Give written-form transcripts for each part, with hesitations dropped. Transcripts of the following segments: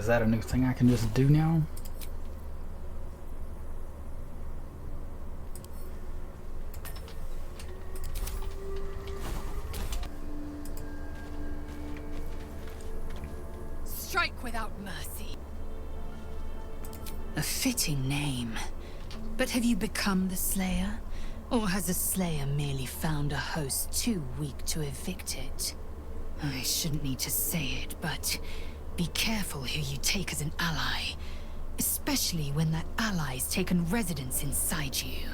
Is that a new thing I can just do now? Strike without mercy. A fitting name. But have you become the Slayer? Or has the Slayer merely found a host too weak to evict it? I shouldn't need to say it, but be careful who you take as an ally. Especially when that ally's taken residence inside you.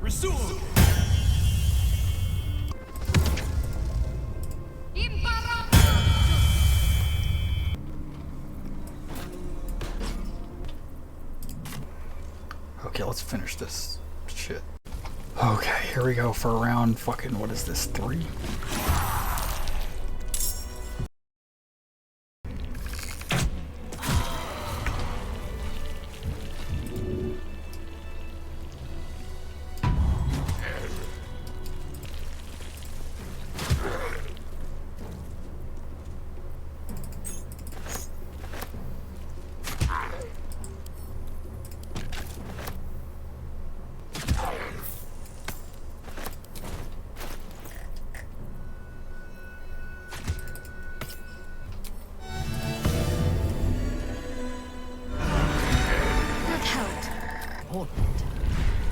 Resume! Okay, let's finish this shit. Okay, here we go for round fucking, what is this, 3?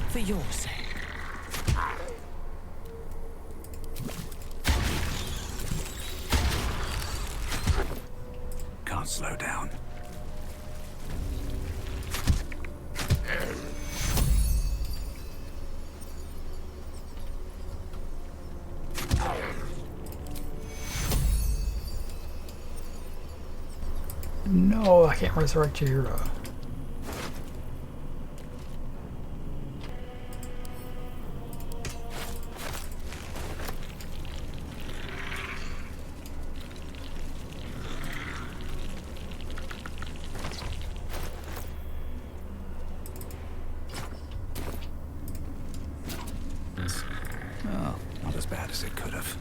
For your sake. Can't slow down. No, I can't resurrect your hero. Oh, not as bad as it could have.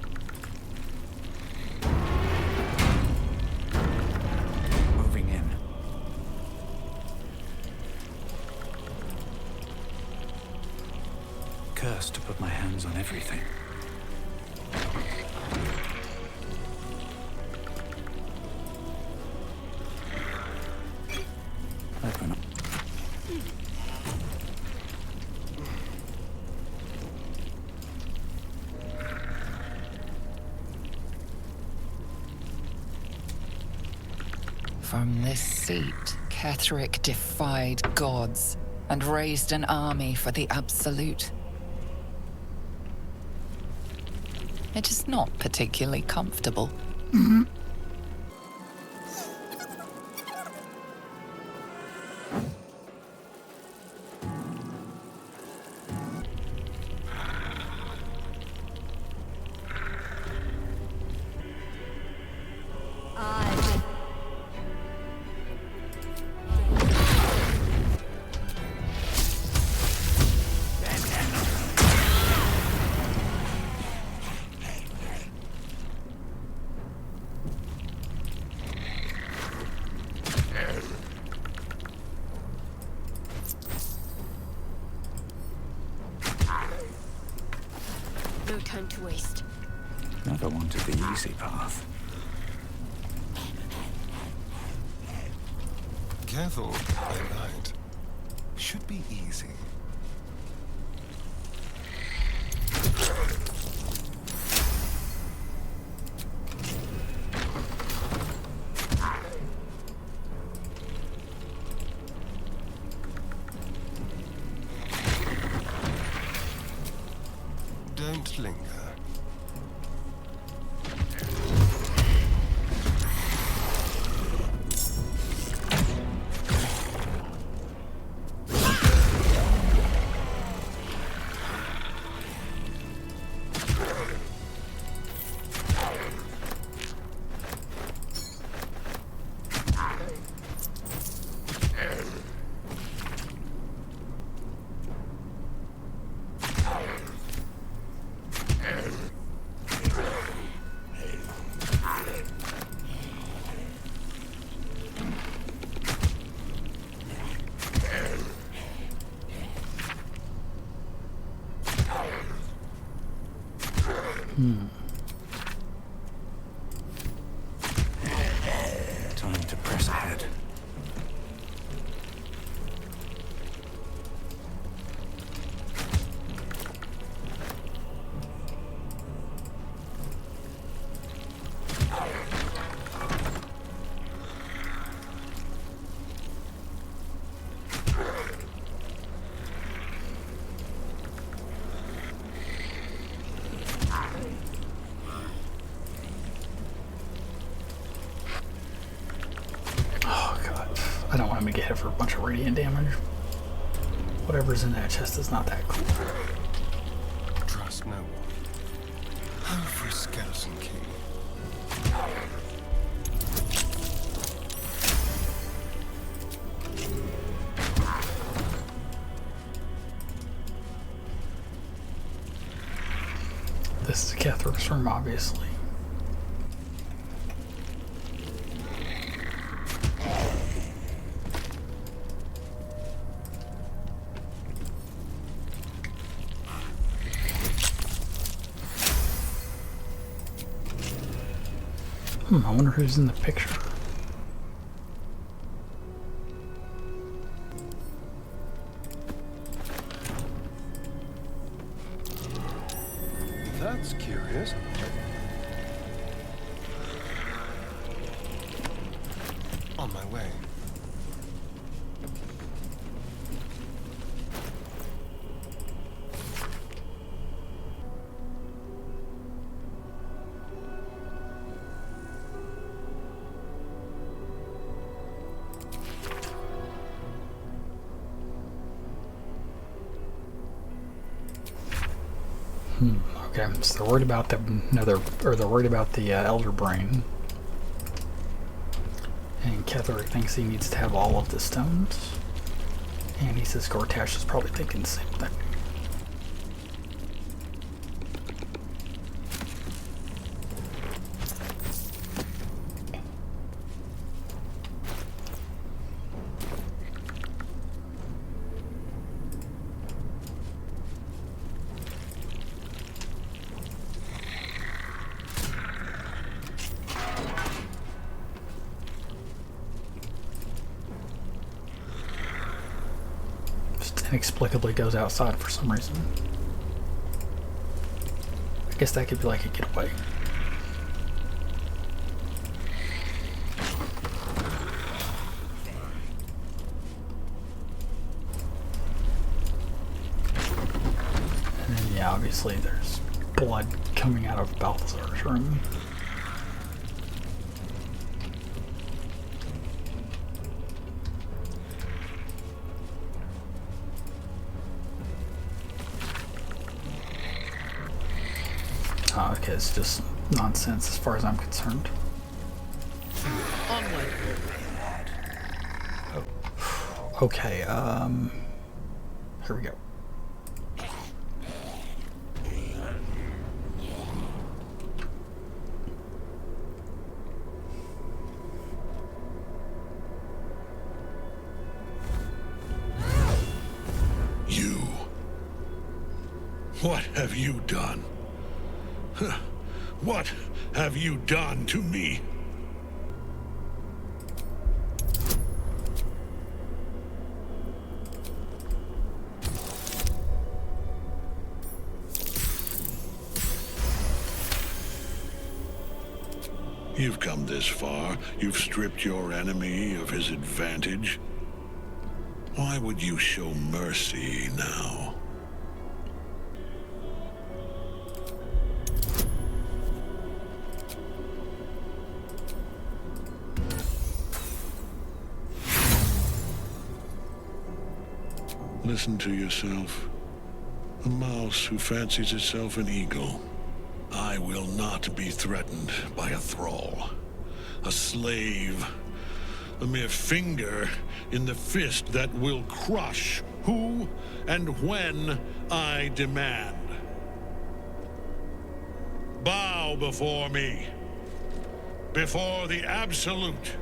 Moving in. Cursed to put my hands on everything. Open up. From this seat, Ketheric defied gods and raised an army for the Absolute. It is not particularly comfortable. No time to waste. Never wanted the easy path. Careful by night. Should be easy. Don't linger. Time to press ahead. Oh god. I don't want him to get hit for a bunch of radiant damage. Whatever's in that chest is not that cool. Trust no one. How for a skeleton key? This is Kethric's room, obviously. I wonder who's in the picture. That's curious. On my way. Okay, so they're worried about the they're worried about the Elder Brain, and Ketheric thinks he needs to have all of the stones, and he says Gortash is probably thinking the same thing. Inexplicably goes outside for some reason. I guess that could be like a getaway. And then, yeah, obviously there's blood coming out of Balthazar's room. Oh, okay, it's just nonsense as far as I'm concerned. Onward. Okay, here we go. You. What have you done? What have you done to me? You've come this far. You've stripped your enemy of his advantage. Why would you show mercy now? Listen to yourself. A mouse who fancies itself an eagle. I will not be threatened by a thrall, a slave, a mere finger in the fist that will crush who and when I demand. Bow before me, before the Absolute.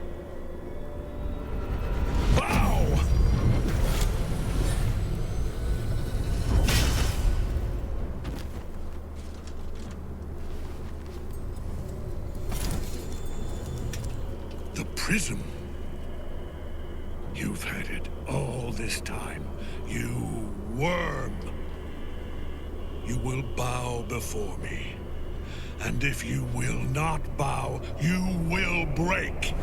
Bow! prism. You've had it all this time, you worm. You will bow before me. And if you will not bow, you will break.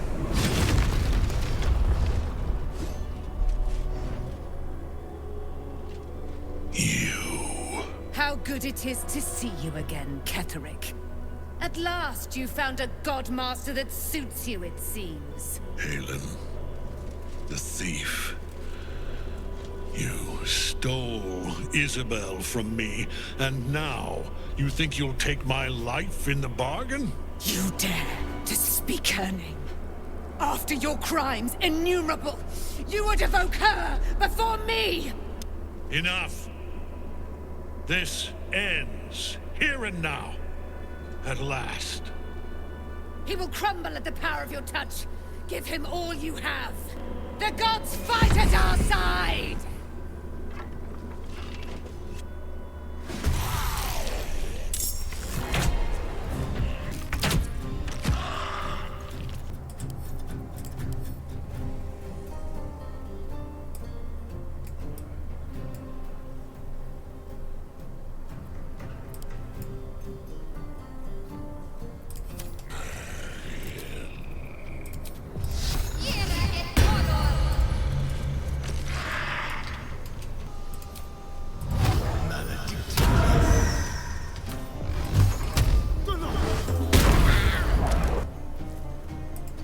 You. How good it is to see you again, Ketherick. At last you found a godmaster that suits you, it seems. Halen, the thief. You stole Isabel from me, and now you think you'll take my life in the bargain? You dare to speak her name? After your crimes innumerable, you would evoke her before me! Enough. This ends here and now. At last. He will crumble at the power of your touch. Give him all you have. The gods fight at our side!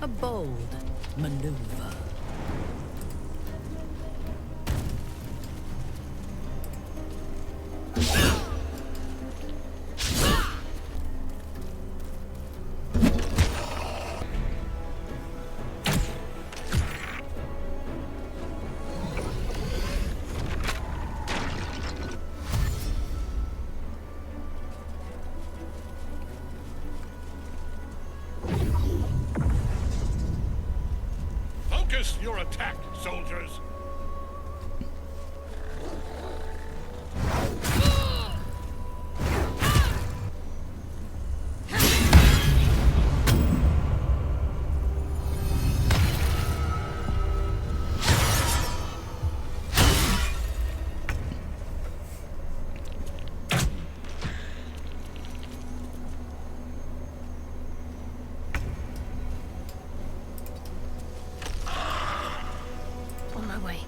A bold maneuver. Focus your attack, soldiers! On my way.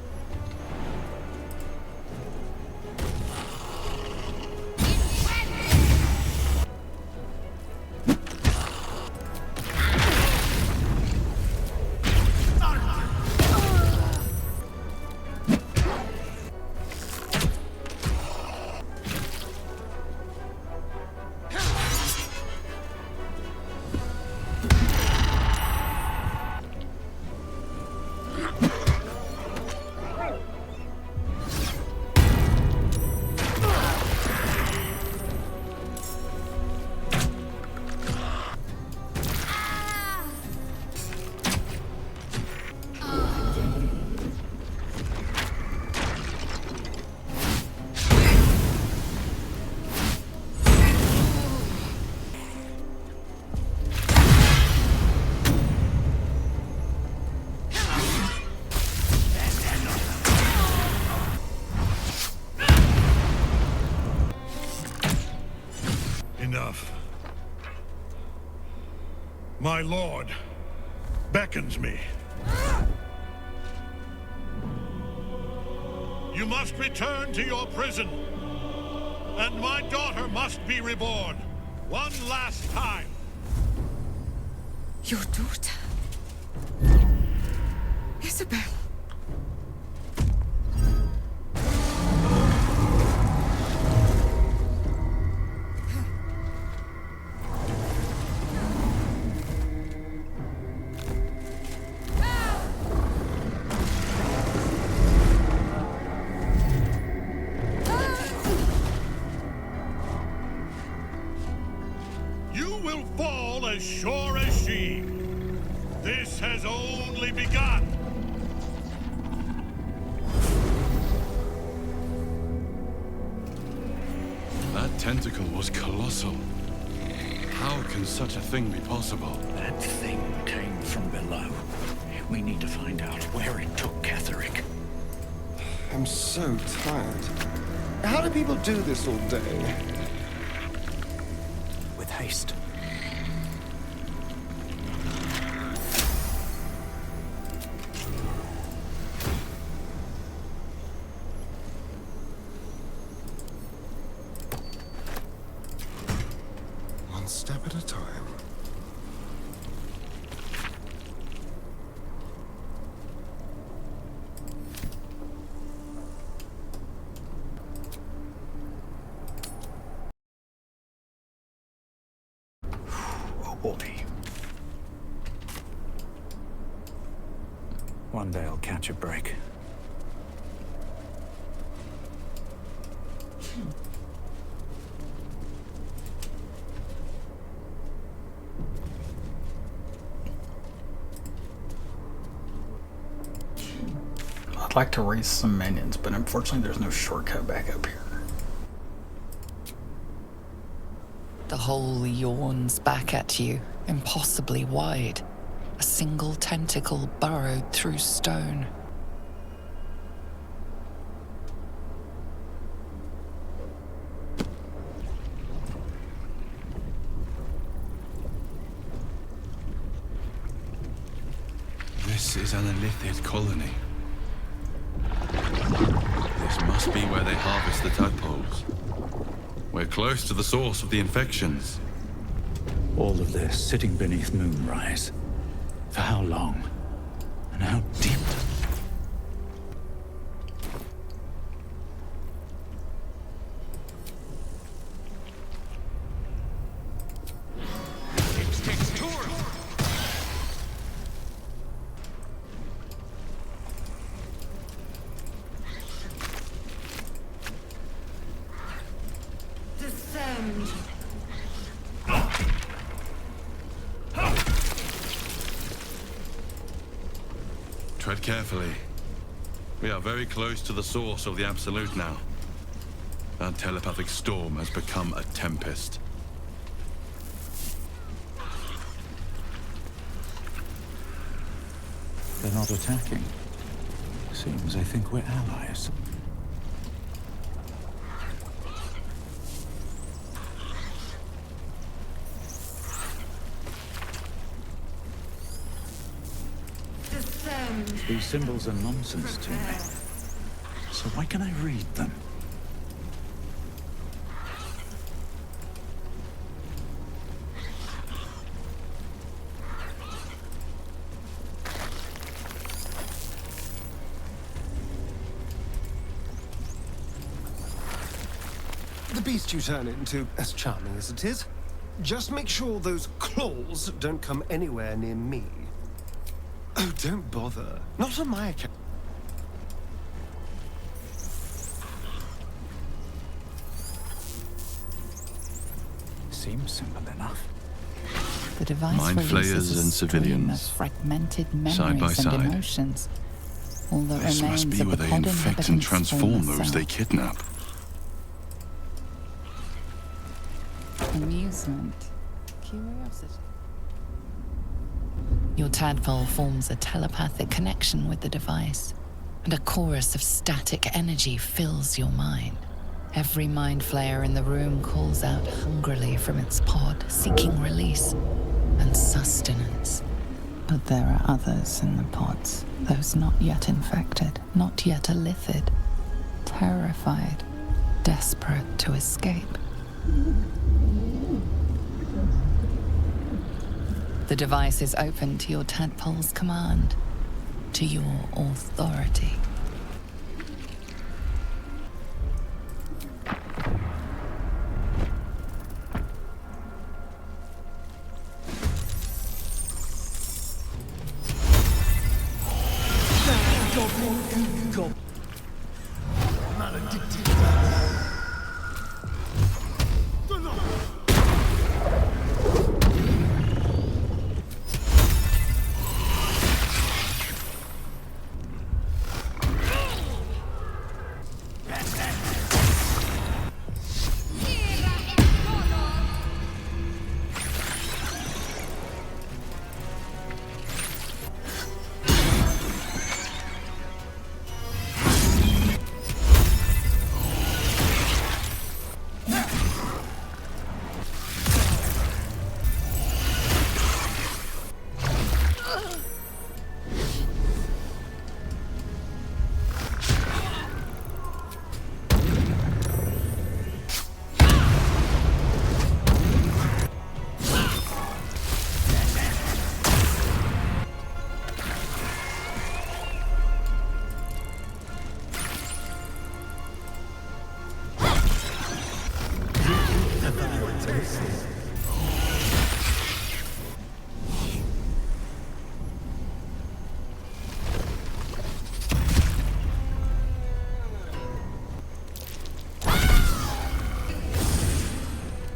Enough. My lord beckons me. You must return to your prison. And my daughter must be reborn. One last time. Your daughter? Isabel? You will fall as sure as she. This has only begun. That tentacle was colossal. How can such a thing be possible? That thing came from below. We need to find out where it took Ketherick. I'm so tired. How do people do this all day? With haste. One step at a time. Oh boy. One day I'll catch a break. I'd like to raise some minions, but unfortunately there's no shortcut back up here. The hole yawns back at you, impossibly wide. A single tentacle burrowed through stone. This is an Illithid colony. This must be where they harvest the tadpoles. We're close to the source of the infections. All of this sitting beneath Moonrise. For how long? And how deep? Tread carefully. We are very close to the source of the Absolute now. That telepathic storm has become a tempest. They're not attacking. Seems they think we're allies. These symbols are nonsense to me. So why can I read them? The beast you turn into, as charming as it is, just make sure those claws don't come anywhere near me. Oh, don't bother. Not on my account. Seems simple enough. The device Mind flayers releases a and stream civilians, of fragmented memories side by and side. emotions. All that This remains must be of where the they pod infect and inhabitant's transform former those they self. kidnap. Amusement. Curiosity. Your tadpole forms a telepathic connection with the device, and a chorus of static energy fills your mind. Every mind flayer in the room calls out hungrily from its pod, seeking release and sustenance. But there are others in the pods, those not yet infected, not yet illithid, terrified, desperate to escape. The device is open to your tadpole's command, to your authority.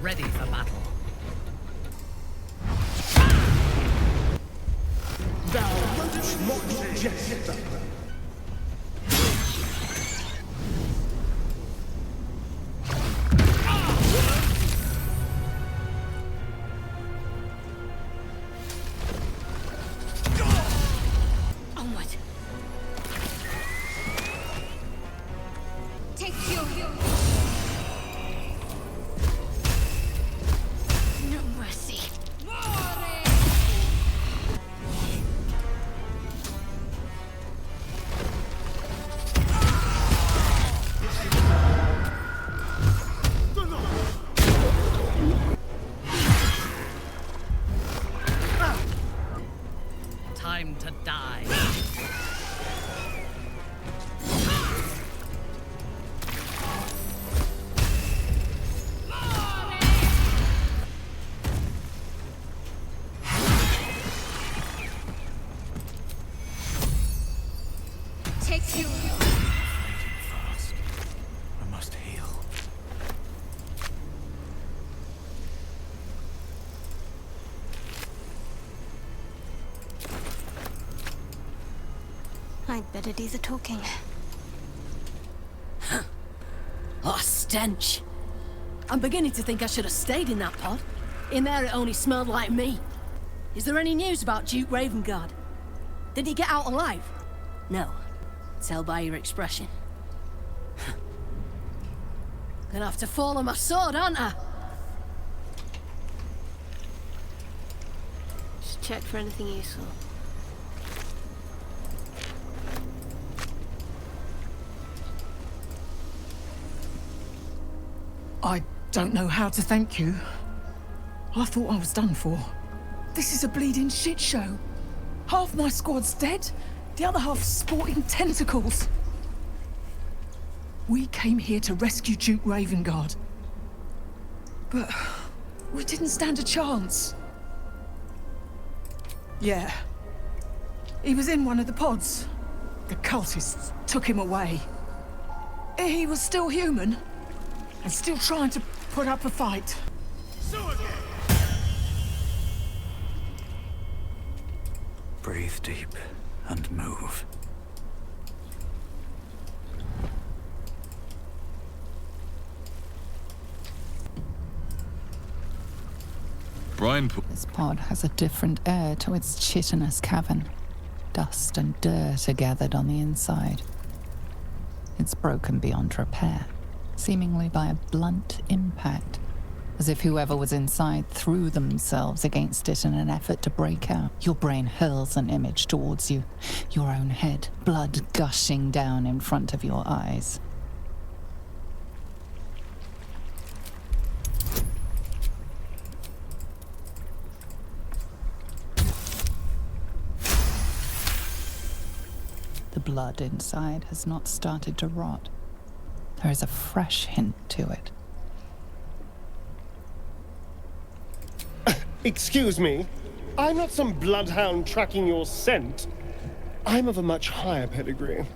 Ready for battle. Thou wouldst not jest. Onward. Take you. No mercy. Time to die. Take you. Fast. I must heal. I'd better do the talking. Oh, stench. I'm beginning to think I should have stayed in that pod. In there it only smelled like me. Is there any news about Duke Ravengard? Did he get out alive? No. Tell by your expression. Gonna have to fall on my sword, aren't I? Just check for anything useful. I don't know how to thank you. I thought I was done for. This is a bleeding shit show. Half my squad's dead, the other half sporting tentacles. We came here to rescue Duke Ravengard. But we didn't stand a chance. Yeah. He was in one of the pods. The cultists took him away. He was still human. And still trying to put up a fight. Breathe deep and move. Brian. This pod has a different air to its chitinous cavern. Dust and dirt are gathered on the inside. It's broken beyond repair, seemingly by a blunt impact, as if whoever was inside threw themselves against it in an effort to break out. Your brain hurls an image towards you, your own head, blood gushing down in front of your eyes. The blood inside has not started to rot. There is a fresh hint to it. Excuse me. I'm not some bloodhound tracking your scent. I'm of a much higher pedigree.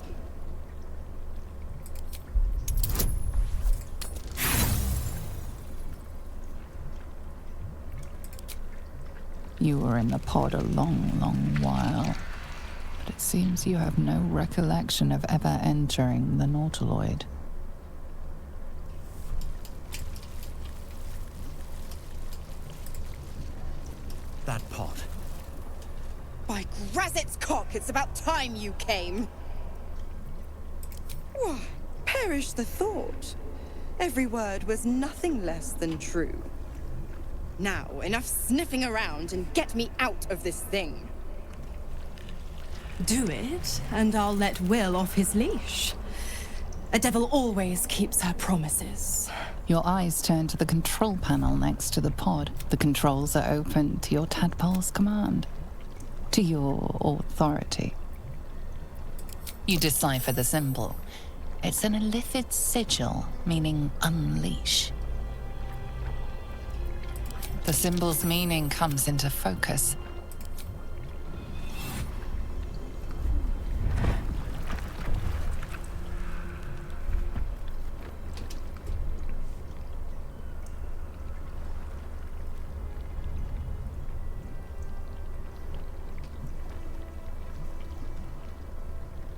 You were in the pod a long, long while. But it seems you have no recollection of ever entering the Nautiloid. That pod. By Grazet's cock, it's about time you came. Why, perish the thought. Every word was nothing less than true. Now, enough sniffing around and get me out of this thing. Do it, and I'll let Will off his leash. A devil always keeps her promises. Your eyes turn to the control panel next to the pod. The controls are open to your tadpole's command, to your authority. You decipher the symbol. It's an illithid sigil, meaning unleash. The symbol's meaning comes into focus.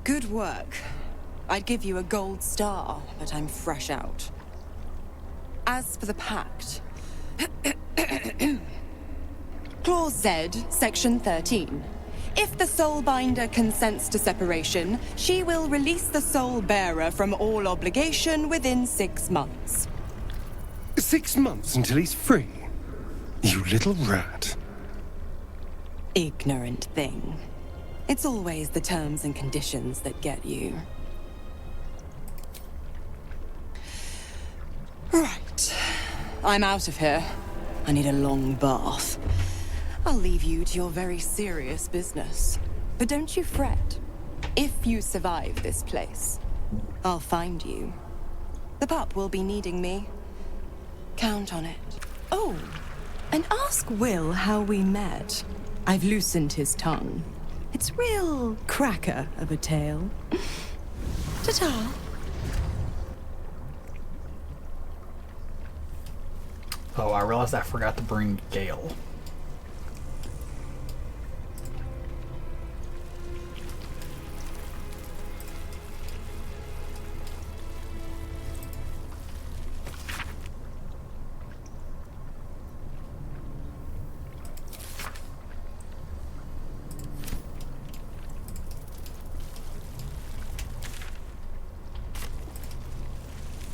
Good work. I'd give you a gold star, but I'm fresh out. As for the pact... Clause Z, Section 13. If the Soulbinder consents to separation, she will release the Soul Bearer from all obligation within 6 months. 6 months until he's free? You little rat. Ignorant thing. It's always the terms and conditions that get you. Right. I'm out of here. I need a long bath. I'll leave you to your very serious business. But don't you fret. If you survive this place, I'll find you. The pup will be needing me. Count on it. Oh, and ask Will how we met. I've loosened his tongue. It's real cracker of a tale. Ta-ta. Oh, I realized I forgot to bring Gale.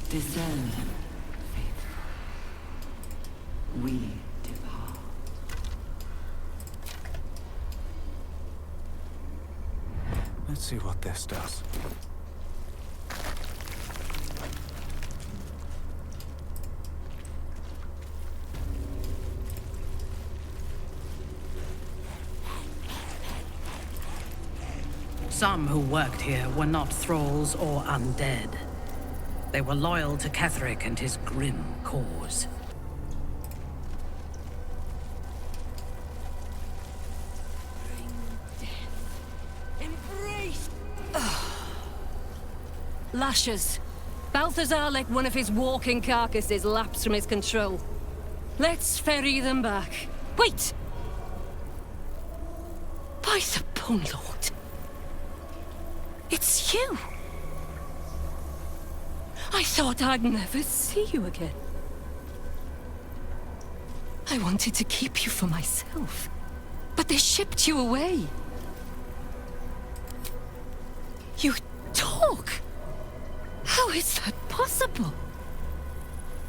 Discern, faithful. We depart. Let's see what this does. Some who worked here were not thralls or undead. They were loyal to Ketheric and his grim cause. Embrace! Lashes. Balthazar let one of his walking carcasses lapse from his control. Let's ferry them back. Wait! By the bone lord. It's you! I thought I'd never see you again. I wanted to keep you for myself, but they shipped you away. You talk? How is that possible?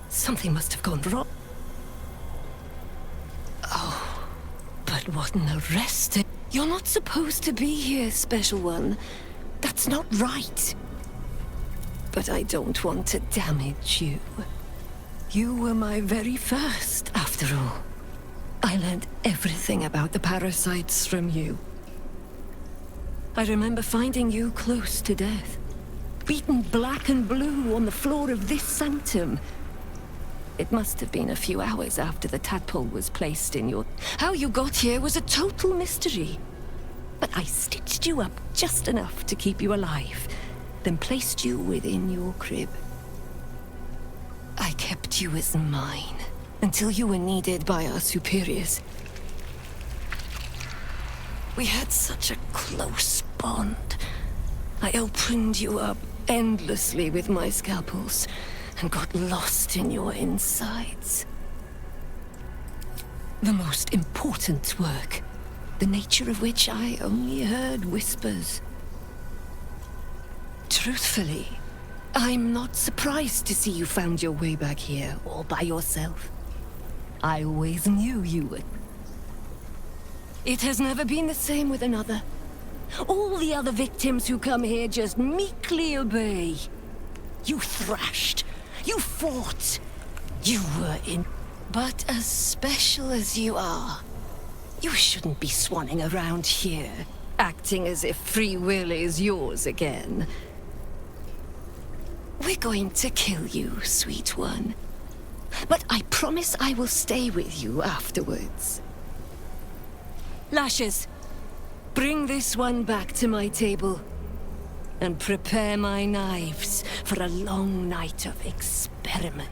Something must have gone wrong. Oh, but what an arrest. You're not supposed to be here, Special One. That's not right. But I don't want to damage you. You were my very first, after all. I learned everything about the parasites from you. I remember finding you close to death, beaten black and blue on the floor of this sanctum. It must have been a few hours after the tadpole was placed in your... How you got here was a total mystery. But I stitched you up just enough to keep you alive, then placed you within your crib. I kept you as mine, until you were needed by our superiors. We had such a close bond. I opened you up endlessly with my scalpels, and got lost in your insides. The most important work, the nature of which I only heard whispers. Truthfully, I'm not surprised to see you found your way back here all by yourself. I always knew you would. It has never been the same with another. All the other victims who come here just meekly obey. You thrashed. You fought. You were in... But as special as you are, you shouldn't be swanning around here, acting as if free will is yours again. We're going to kill you, sweet one. but I promise I will stay with you afterwards. Lashes, bring this one back to my table. And prepare my knives for a long night of experiment.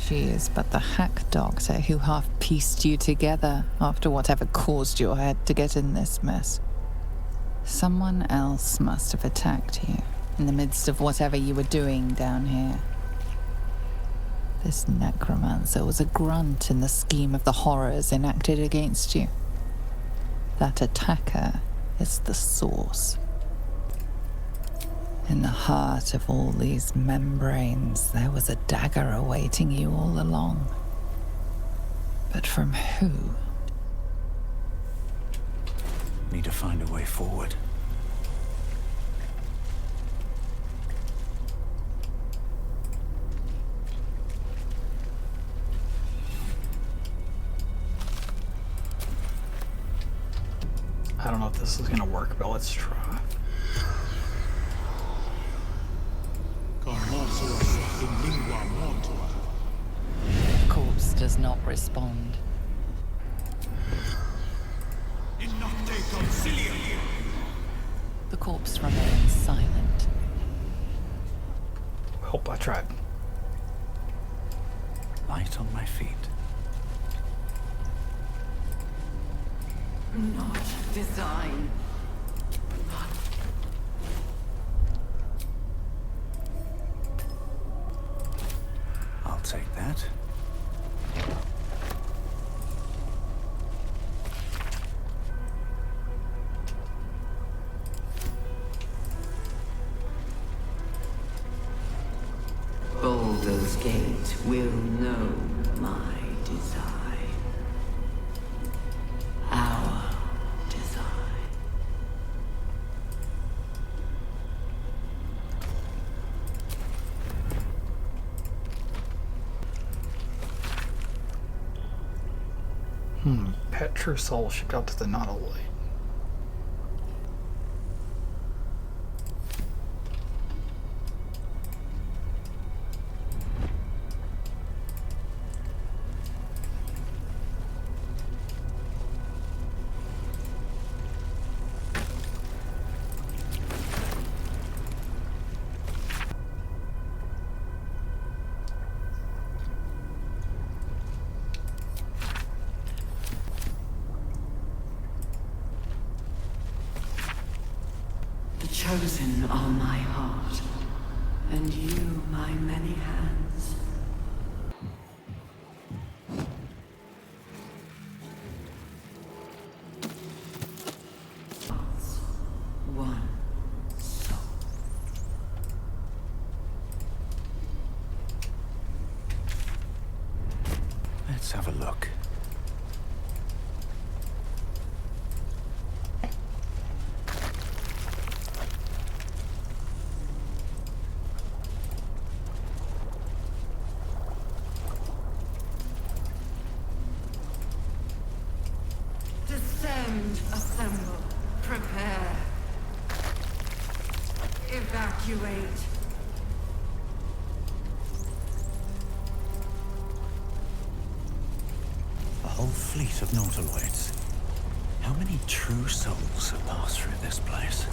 She is but the hack doctor who half pieced you together after whatever caused your head to get in this mess. Someone else must have attacked you in the midst of whatever you were doing down here. This necromancer was a grunt in the scheme of the horrors enacted against you. That attacker is the source. In the heart of all these membranes, there was a dagger awaiting you all along. But from who? Need to find a way forward. I don't know if this is gonna work, but let's try. Corpse does not respond. The corpse remains silent. Hope I tried. Light on my feet. Not design. I'll take that. Baldur's Gate will know my design. Our design. Pet True Soul shipped out to the Nautilite. The chosen are my heart, and you my many hands. One soul. Let's have a look. Descend, assemble, prepare. Evacuate. A whole fleet of nautiloids. How many true souls have passed through this place?